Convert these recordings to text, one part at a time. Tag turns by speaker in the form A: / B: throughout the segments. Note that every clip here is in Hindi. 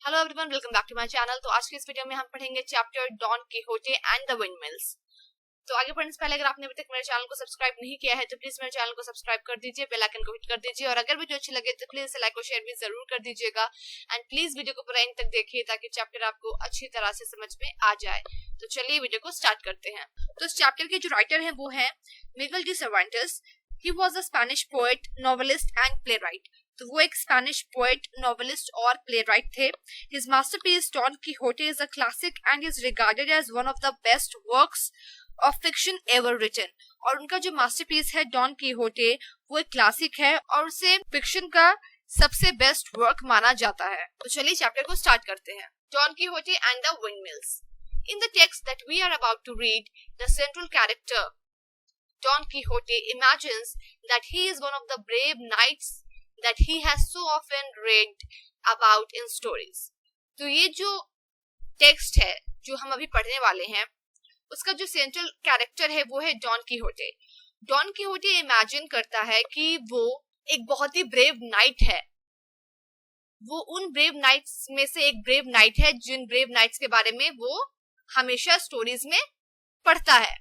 A: Hello everyone, welcome back to my channel. तो आज के इस वीडियो में हम पढ़ेंगे chapter Don Quixote and the windmills. तो आगे बढ़ने से पहले अगर आपने अभी तक मेरे चैनल को सब्सक्राइब नहीं किया है तो प्लीज मेरे चैनल को सब्सक्राइब कर दीजिए, बेल आइकन को हिट कर दीजिए और अगर वीडियो अच्छी लगे तो प्लीज इसे लाइक और शेयर भी जरूर कर दीजिएगा। एंड प्लीज वीडियो को पूरा एंड तक देखिए ताकि चैप्टर आपको अच्छी तरह से समझ में आ जाए। तो चलिए वीडियो को स्टार्ट करते हैं। तो इस चैप्टर के जो राइटर है वो है Miguel de Cervantes. He was a Spanish poet, novelist and playwright. तो वो एक स्पेनिश पोएट, नॉवेलिस्ट और प्ले राइट थे। His masterpiece Don Quixote is a classic and is regarded as one of the best works of fiction ever written। और उनका जो मास्टरपीस है डॉन कीहोटे वो एक क्लासिक है और उसे फिक्शन का सबसे बेस्ट वर्क माना जाता है। तो चलिए चैप्टर को स्टार्ट करते हैं। Don Quixote and the windmills. In the text that we are about to read, the central character Don Quixote imagines that he is one of the brave knights that he has so often read about in stories। तो ये जो टेक्स्ट है जो हम अभी पढ़ने वाले हैं उसका जो सेंट्रल कैरेक्टर है वो है डॉन कीहोटे। डॉन कीहोटे इमेजिन करता है कि वो एक बहुत ही ब्रेव नाइट है। वो उन ब्रेव नाइट्स में से एक ब्रेव नाइट है जिन ब्रेव नाइट्स के बारे में वो हमेशा स्टोरीज में पढ़ता है।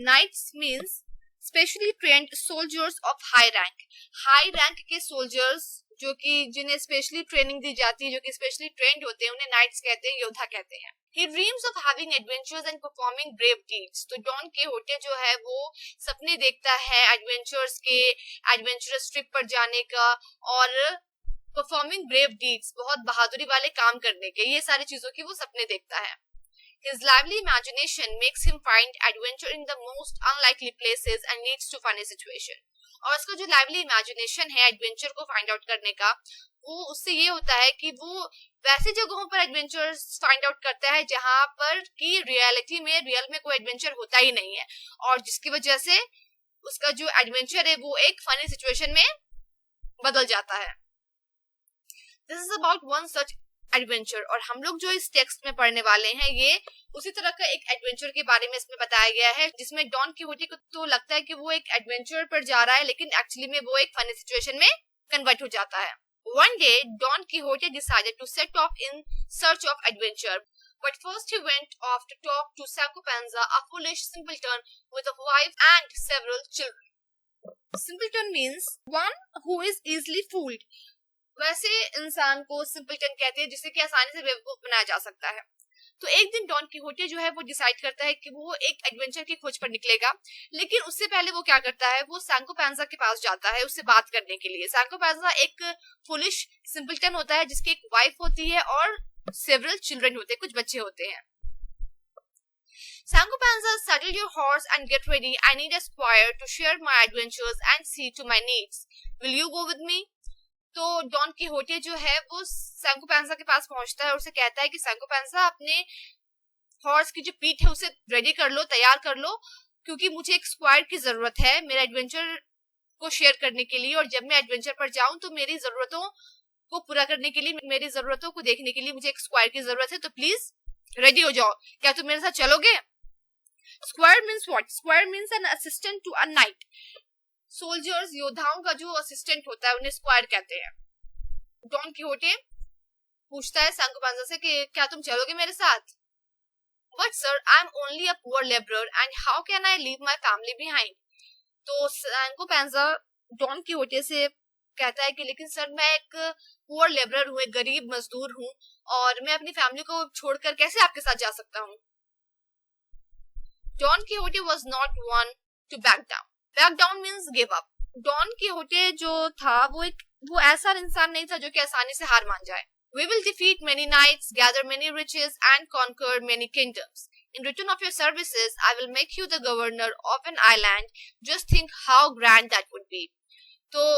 A: Knights means specially trained soldiers of high rank. High rank के सोल्जर्स जो कि जिन्हें स्पेशली ट्रेनिंग दी जाती है, जो कि स्पेशली ट्रेंड होते हैं, उन्हें नाइट्स कहते हैं, योद्धा कहते हैं। He dreams of having adventures and performing brave deeds। तो डॉन कीहोटे जो है वो सपने देखता है एडवेंचर्स के, एडवेंचरस ट्रिप पर जाने का और परफॉर्मिंग ब्रेव डीड्स, बहुत बहादुरी वाले काम करने के, ये सारी चीजों की वो सपने देखता है। His lively imagination makes him find adventure in the most unlikely places and leads to funny situation। और उसका जो लाइवली इमेजिनेशन है एडवेंचर को फाइंड आउट करने का, वो उससे ये होता है कि वो वैसी जगहों पर एडवेंचर फाइंड आउट करता है जहां पर कि रियल में कोई एडवेंचर होता ही नहीं है और जिसकी वजह से उसका जो एडवेंचर है वो एक फनी सिचुएशन में बदल जाता है। This is about one such adventure. और हम लोग जो इस टेक्स्ट में पढ़ने वाले हैं ये उसी तरह का एक एडवेंचर के बारे में इसमें बताया गया है जिसमें डॉन कीहोटे को तो लगता है कि वो एक एडवेंचर पर जा रहा है लेकिन एक्चुअली में वो एक फनी सिचुएशन में कन्वर्ट हो जाता है। One day, Don Quixote decided to set off in search of adventure, but first he went off to talk to Sancho Panza, a foolish simpleton with a wife and several children। Simpleton means one who is easily fooled। वैसे इंसान को सिंपलटन कहते हैं जिसे कि आसानी से बेवकूफ बनाया जा सकता है। तो एक दिन डॉन कीहोटे जो है वो डिसाइड करता है कि वो एक एडवेंचर की खोज पर निकलेगा, लेकिन उससे पहले वो क्या करता है, वो सैंको पैंजा के पास जाता है उससे बात करने के लिए। सैंको पैंजा एक फुलिश सिंपलटन होता है जिसकी एक वाइफ होती है और सेवरल चिल्ड्रन होते हैं, कुछ बच्चे होते हैं। Sancho Panza, saddle your horse and get ready. I need a squire to share my adventures and see to my needs. Will you go with me? तो डॉन कीहोटे जो है वो सैंको पैंजा के पास पहुंचता है और उसे कहता है कि सैंको पैंजा अपने हॉर्स की जो पीठ है उसे रेडी कर लो, तैयार कर लो, क्योंकि मुझे एक स्क्वायर की जरूरत है मेरा एडवेंचर को शेयर करने के लिए और जब मैं एडवेंचर पर जाऊं तो मेरी जरूरतों को पूरा करने के लिए, मेरी जरूरतों को देखने के लिए मुझे एक स्क्वायर की जरूरत है। तो प्लीज रेडी हो जाओ, क्या तुम मेरे साथ चलोगे? Square means what? Square means an assistant to a knight. Soldiers, योद्धाओं का जो असिस्टेंट होता है उन्हें स्क्वायर कहते हैं। डॉन कीहोटे पूछता है सैंको पैंजा से कि क्या तुम चलोगे मेरे साथ? But sir, I am only a poor labourer and how can I leave my family behind. तो सैंको पैंजा डॉन कीहोटे से कहता है कि लेकिन सर, मैं एक पुअर लेबरर हूँ, एक गरीब मजदूर हूँ और मैं अपनी फैमिली को छोड़कर कैसे आपके साथ जा सकता हूँ? Don Quixote was not one to back down. Back down means give up. Don Quixote जो था वो ऐसा इंसान नहीं था जो कि आसानी से हार मान जाए। We will defeat many knights, gather many riches and conquer many kingdoms. In return of your services, I will make you the governor of an island. Just think how grand that would be। तो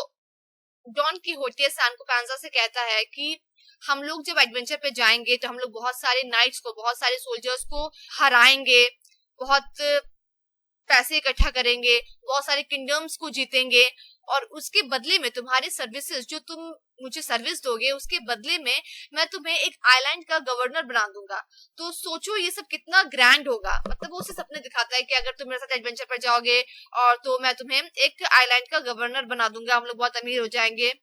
A: डॉन कीहोटे सैंको पैंजा से कहता है कि हम लोग जब एडवेंचर पे जाएंगे तो हम लोग बहुत सारे नाइट्स को, बहुत सारे सोल्जर्स को हराएंगे, बहुत पैसे इकट्ठा करेंगे, बहुत सारे किंगडम्स को जीतेंगे और उसके बदले में तुम्हारी सर्विसेज, जो तुम मुझे सर्विस दोगे उसके बदले में मैं तुम्हें एक आइलैंड का गवर्नर बना दूंगा। तो सोचो ये सब कितना ग्रैंड होगा। मतलब वो उसे सपने दिखाता है कि अगर तुम मेरे साथ एडवेंचर पर जाओगे और तो मैं तुम्हें एक आइलैंड का गवर्नर बना दूंगा, हम लोग बहुत अमीर हो जाएंगे।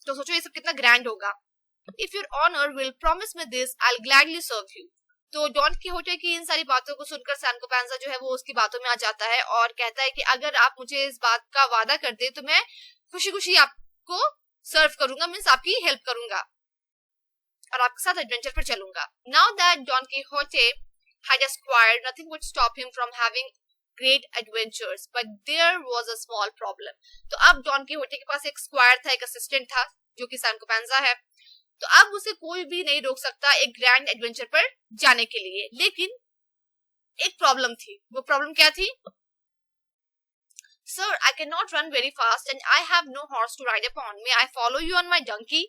A: तो सोचो ये सब कितना ग्रैंड होगा। If your honor will promise me this, I'll gladly serve you. तो डॉन किहोटे की इन सारी बातों को सुनकर सैनको पैंजा जो है वो उसकी बातों में आ जाता है और कहता है कि अगर आप मुझे इस बात का वादा कर दे तो मैं खुशी खुशी आपको सर्व करूंगा, मीन्स आपकी हेल्प करूंगा और आपके साथ एडवेंचर पर चलूंगा. Now that Don Quixote had a squire, nothing would stop him from having great adventures, but there was a small problem. तो अब डॉन किहोटे के पास एक स्क्वायर था, एक असिस्टेंट था जो कि सैनको पैंजा है. तो अब उसे कोई भी नहीं रोक सकता एक ग्रैंड एडवेंचर पर जाने के लिए. लेकिन एक प्रॉब्लम थी. वो प्रॉब्लम क्या थी? Sir, I cannot run very fast and I have no horse to ride upon. May I follow you on my donkey?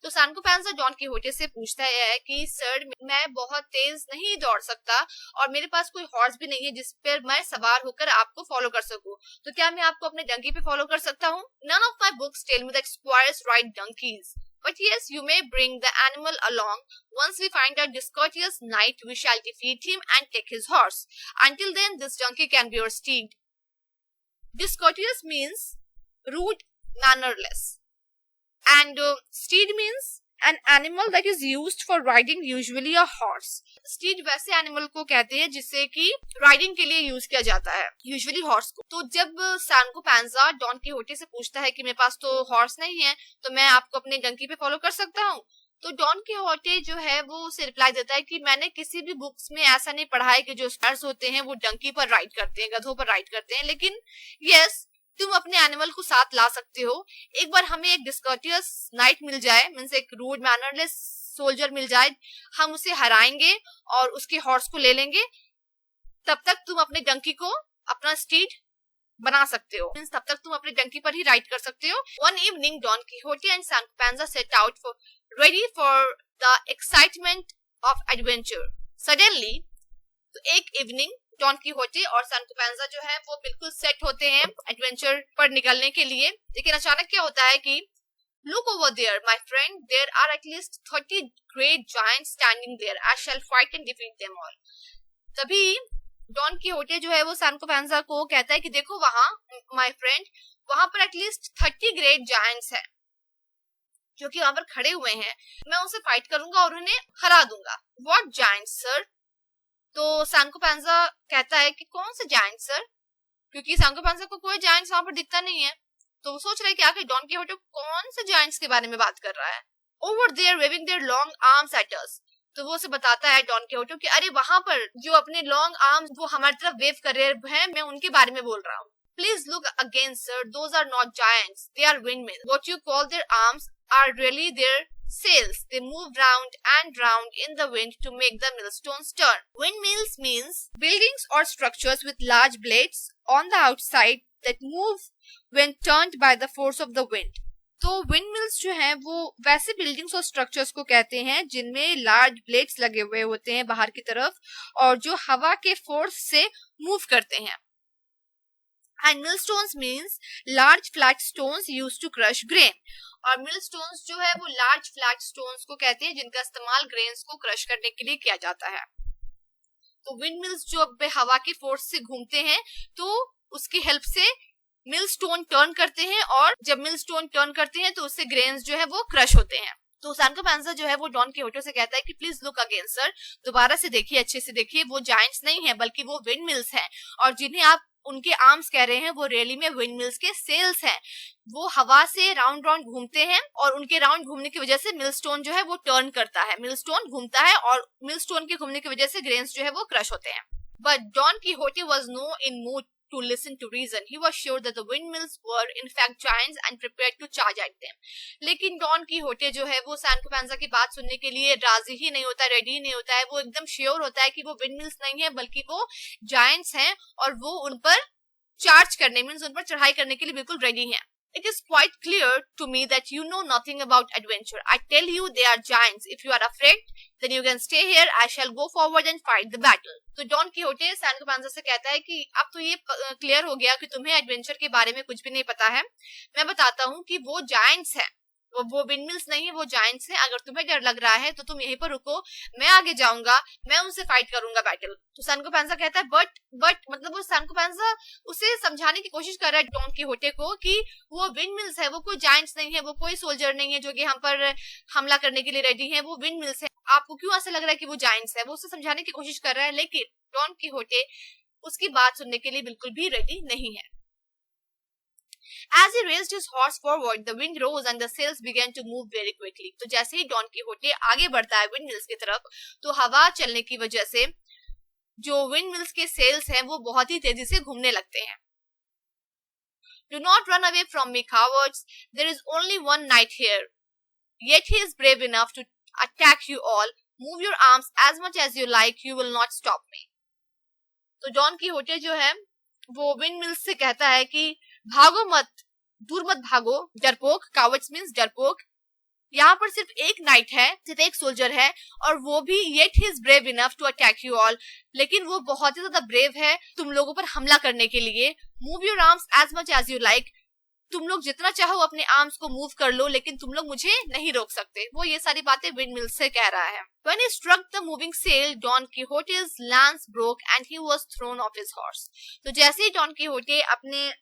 A: तो सैनको पैंजा डॉन किहोटे से पूछता है कि सर मैं बहुत तेज नहीं दौड़ सकता और मेरे पास कोई हॉर्स भी नहीं है जिस पर मैं सवार होकर आपको फॉलो कर सकूं. तो क्या मैं आपको अपने डंकी पे फॉलो कर सकता हूं? None of my books tell me that squires ride donkeys. But yes, you may bring the animal along. Once we find a discourteous knight, we shall defeat him and take his horse. Until then, this donkey can be your steed. Discourteous means rude, mannerless, and steed means an animal that is used for riding, usually a horse. Steed वैसे एनिमल को कहते हैं जिससे कि राइडिंग के लिए यूज किया जाता है, यूजुअली हॉर्स को. तो जब सैनको पैंजा डॉन किहोटे से पूछता है कि मेरे पास तो हॉर्स नहीं है तो मैं आपको अपने डंकी पे फॉलो कर सकता हूँ, तो डॉन किहोटे जो है वो उसे रिप्लाई देता है कि मैंने किसी भी बुक्स में ऐसा नहीं पढ़ा है कि जो स्क्वायर्स होते हैं वो डंकी पर राइड करते हैं, गधों पर राइड करते हैं. लेकिन यस, तुम अपने एनिमल को साथ ला सकते हो. एक बार हमें एक डिस्कर्टियस नाइट मिल जाए, मीन्स एक रूड मैनरलेस सोल्जर मिल जाए, हम उसे हराएंगे और उसके हॉर्स को ले लेंगे. तब तक तुम अपने डंकी को अपना स्टीड बना सकते हो, मीन्स तब तक तुम अपने डंकी पर ही राइड कर सकते हो. One evening Don Quixote and Sancho Panza set out for ready for the excitement of adventure. Suddenly, तो एक इवनिंग डॉन किहोटे और सैनको पैंजा जो है वो बिल्कुल सेट होते हैं एडवेंचर पर निकलने के लिए. लेकिन अचानक क्या होता है कि look over there, my friend, there are at least 30 great giants standing there. I shall fight and defeat them all. तभी डॉन किहोटे जो है वो सैनको पैंजा को कहता है कि देखो वहां, my friend, वहां पर एटलीस्ट 30 ग्रेट जायंट्स है जो कि वहां पर खड़े हुए हैं. मैं उनसे फाइट करूंगा और उन्हें हरा दूंगा. What giants sir? तो सैनको पैंजा कहता है कि कौन से जायंट्स सर, क्योंकि सैनको पैंजा को कोई जायंट्स वहां पर दिखता नहीं है. तो वो सोच रहा है कि आखिर डॉन किहोटे कौन से जायंट्स के बारे में बात कर रहा है. Over there waving their long arms at us. तो वो उसे बताता है डॉन किहोटे कि अरे वहां पर जो अपने लॉन्ग आर्म्स वो हमारी तरफ वेव कर रहे हैं, मैं उनके बारे में बोल रहा हूँ. Please look again, sir. Those are not giants. They are windmills. What you call their arms are really their sails. They move round and round in the wind to make the millstones turn. Windmills means buildings or structures with large blades on the outside that move when turned by the force of the wind. तो windmills जो हैं वो वैसे बिल्डिंग्स और स्ट्रक्चर्स को कहते हैं जिनमें लार्ज ब्लेड्स लगे हुए होते हैं बाहर की तरफ और जो हवा के फोर्स से मूव करते हैं. And millstones means large flat stones used to crush grain. और millstones जो है वो large flat stones को कहते हैं जिनका इस्तेमाल grains को क्रश करने के लिए किया जाता है. तो windmills जो अब हवा की फोर्स से घूमते हैं तो उसकी हेल्प से millstone टर्न करते हैं और जब millstone टर्न करते हैं तो उससे grains जो है वो क्रश होते हैं. तो सैनको पैंजा जो है वो डॉन किहोटे से कहता है कि प्लीज लुक अगेन सर, दोबारा से देखिए, अच्छे से देखिए, वो जायंट्स नहीं है बल्कि वो विंड मिल्स हैं और जिन्हें आप उनके आर्म्स कह रहे हैं वो रियली में विंड मिल्स के सेल्स हैं. वो हवा से राउंड राउंड घूमते हैं और उनके राउंड घूमने की वजह से मिलस्टोन जो है वो टर्न करता है, मिलस्टोन घूमता है और मिलस्टोन के घूमने की वजह से ग्रेन्स जो है वो क्रश होते हैं. But Don Quixote was no in mood to listen to reason. He was sure that the windmills were in fact giants and prepared to charge at them. लेकिन डॉन किहोटे जो है वो सैनको पैंजा की बात सुनने के लिए राजी ही नहीं होता, रेडी ही नहीं होता है. वो एकदम श्योर होता है कि वो विंडमिल्स नहीं है बल्कि वो जायंट्स हैं और वो उन पर चार्ज करने मींस उन पर चढ़ाई करने के लिए बिल्कुल रेडी हैं. It is quite clear to me that you know nothing about adventure. I tell you they are giants. If you are afraid, then you can stay here. I shall go forward and fight the battle. तो डॉन किहोटे सैनको पैंजा से कहता है कि अब तो ये क्लियर हो गया कि तुम्हें एडवेंचर के बारे में कुछ भी नहीं पता है. मैं बताता हूँ कि वो जायंट्स हैं वो विंड मिल्स नहीं है, वो जायंट्स हैं। अगर तुम्हें डर लग रहा है तो तुम यहीं पर रुको, मैं आगे जाऊंगा, मैं उनसे फाइट करूंगा बैटल। तो सैंको पैंसा कहता है बट मतलब वो सैंको पैंसा उसे समझाने की कोशिश कर रहा है डॉन कीहोटे को कि वो विंड मिल्स है, वो कोई जायंट्स नहीं है, वो कोई सोल्जर नहीं है जो कि हम पर हमला करने के लिए रेडी है, वो विंड मिल्स है। आपको क्यों ऐसा लग रहा है कि वो जायंट्स है? वो उसे समझाने की कोशिश कर रहा है, लेकिन डॉन कीहोटे उसकी बात सुनने के लिए बिल्कुल भी रेडी नहीं है। As he raised his horse forward, the wind rose and the sails began to move very quickly. तो जैसे ही डॉन कीहोटे आगे बढ़ता है विंड मिल्स की तरफ, तो हवा चलने की वजह से जो विंड मिल्स के सेल्स हैं वो बहुत ही तेजी से घूमने लगते हैं। Do not run away from me, cowards. There is only one knight here. Yet he is brave enough to attack you all. Move your arms as much as you like. You will not stop me. तो डॉन कीहोटे जो है वो विंड मिल्स से कहता है कि भागो मत, दूर मत भागो, डरपोक। कावर्ड्स मींस डरपोक। यहाँ पर सिर्फ एक नाइट है, सिर्फ एक सोल्जर है, और वो भी yet he is brave enough to attack you all, लेकिन वो बहुत ही ज्यादा ब्रेव है तुम लोगों पर हमला करने के लिए। Move your arms as much as you like. तुम लोग जितना चाहो अपने आर्म्स को मूव कर लो, लेकिन तुम लोग मुझे नहीं रोक सकते। वो ये सारी बातें विंड मिल्स से कह रहा है। When he struck the moving sail, Don Quixote's lance broke and he was thrown off his horse. तो जैसे ही डॉन कीहोटे अपने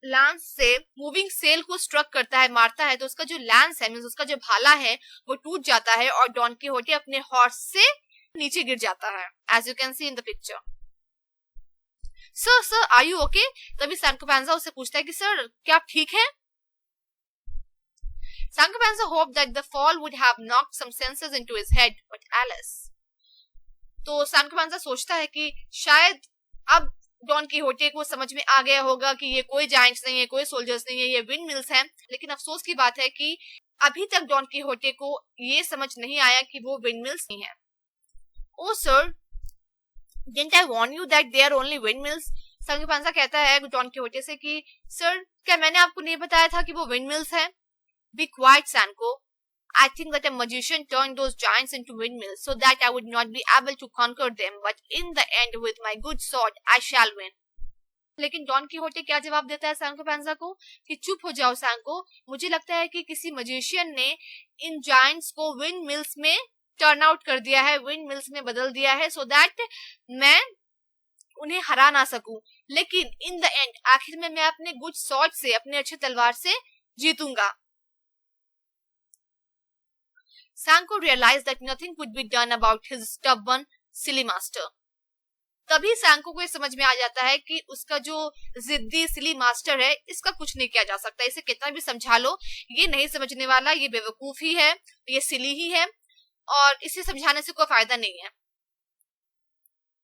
A: लांस से मूविंग सेल को स्ट्रक करता है, मारता है, तो उसका जो लांस है मींस उसका जो भाला है वो टूट जाता है और डॉन कीहोटे अपने हॉर्स से नीचे गिर जाता है, as you can see in the picture. Sir are you okay? तभी सैंको पैंसा उससे पूछता है कि सर क्या आप ठीक हैं? Sancho Panza hoped that the fall would have knocked some senses into his head, but Alice. तो सैंको पैंसा सोचता है कि शायद अब डॉन कीहोटे को समझ में आ गया होगा कि ये कोई जायंट्स नहीं है, कोई सोल्जर्स नहीं है, ये विंड मिल्स हैं। लेकिन अफसोस की बात है कि अभी तक डॉन कीहोटे को ये समझ नहीं आया कि वो विंड मिल्स नहीं है। Oh sir, didn't I warn you that they are only windmills? Sancho Panza कहता है डॉन कीहोटे से कि सर क्या मैंने आपको नहीं बताया था कि वो विंड मिल्स हैं? Be quiet, Sancho. I think that a magician turned those giants into windmills so that I would not be able to conquer them, but in the end, with my good sword, I shall win. लेकिन डॉन कीहोटे क्या जवाब देता है सैंको पैंसा को कि चुप हो जाओ सैंको, मुझे लगता है कि किसी मजिशियन ने इन जायंट्स को विंड मिल्स में टर्न आउट कर दिया है, विंड मिल्स में बदल दिया है, सो दैट मैं उन्हें हरा ना सकूं। लेकिन इन द एंड, आखिर में मैं अपने गुड स्वॉर्ड से, अपने अच्छे तलवार से जीतूंगा। Sancho realized that nothing could be done about his stubborn, silly master. तभी सैंको को ये समझ में आ जाता है कि उसका जो जिद्दी सिली मास्टर है, इसका कुछ नहीं किया जा सकता। इसे कितना भी समझा लो, ये नहीं समझने वाला, ये बेवकूफ ही है, ये सिली ही है, और इसे समझाने से कोई फायदा नहीं है।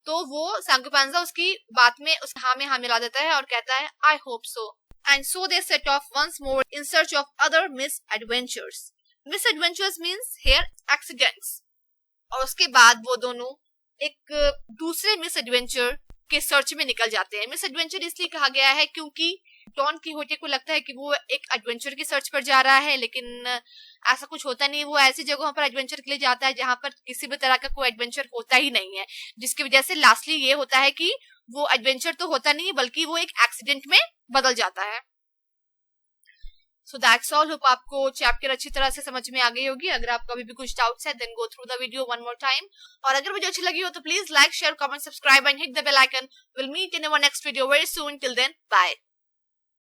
A: तो वो सैंको पैंसा उसकी बात में उस हाँ में हाँ मिला देता है और कहता है I hope so. And so they set off once more in search of other misadventures. Misadventures means here accidents. और उसके बाद वो दोनों एक दूसरे मिसएडवेंचर के सर्च में निकल जाते हैं। मिसएडवेंचर इसलिए कहा गया है क्योंकि डॉन कीहोटे को लगता है कि वो एक एडवेंचर की सर्च पर जा रहा है, लेकिन ऐसा कुछ होता नहीं। वो ऐसी जगहों पर एडवेंचर के लिए जाता है जहां पर किसी भी तरह का कोई एडवेंचर होता ही नहीं है, जिसकी वजह से लास्टली ये होता है कि वो एडवेंचर तो होता नहीं बल्कि वो एक एक्सीडेंट में बदल जाता है। So that's all. होप आपको चैप्टर अच्छी तरह से समझ में आ गई होगी। अगर आपको अभी भी कुछ डाउट्स है then go through the video one more time. और अगर वीडियो अच्छी लगी हो तो please like, share, comment, subscribe and hit the bell icon. Will meet in our next video very soon. Till then bye.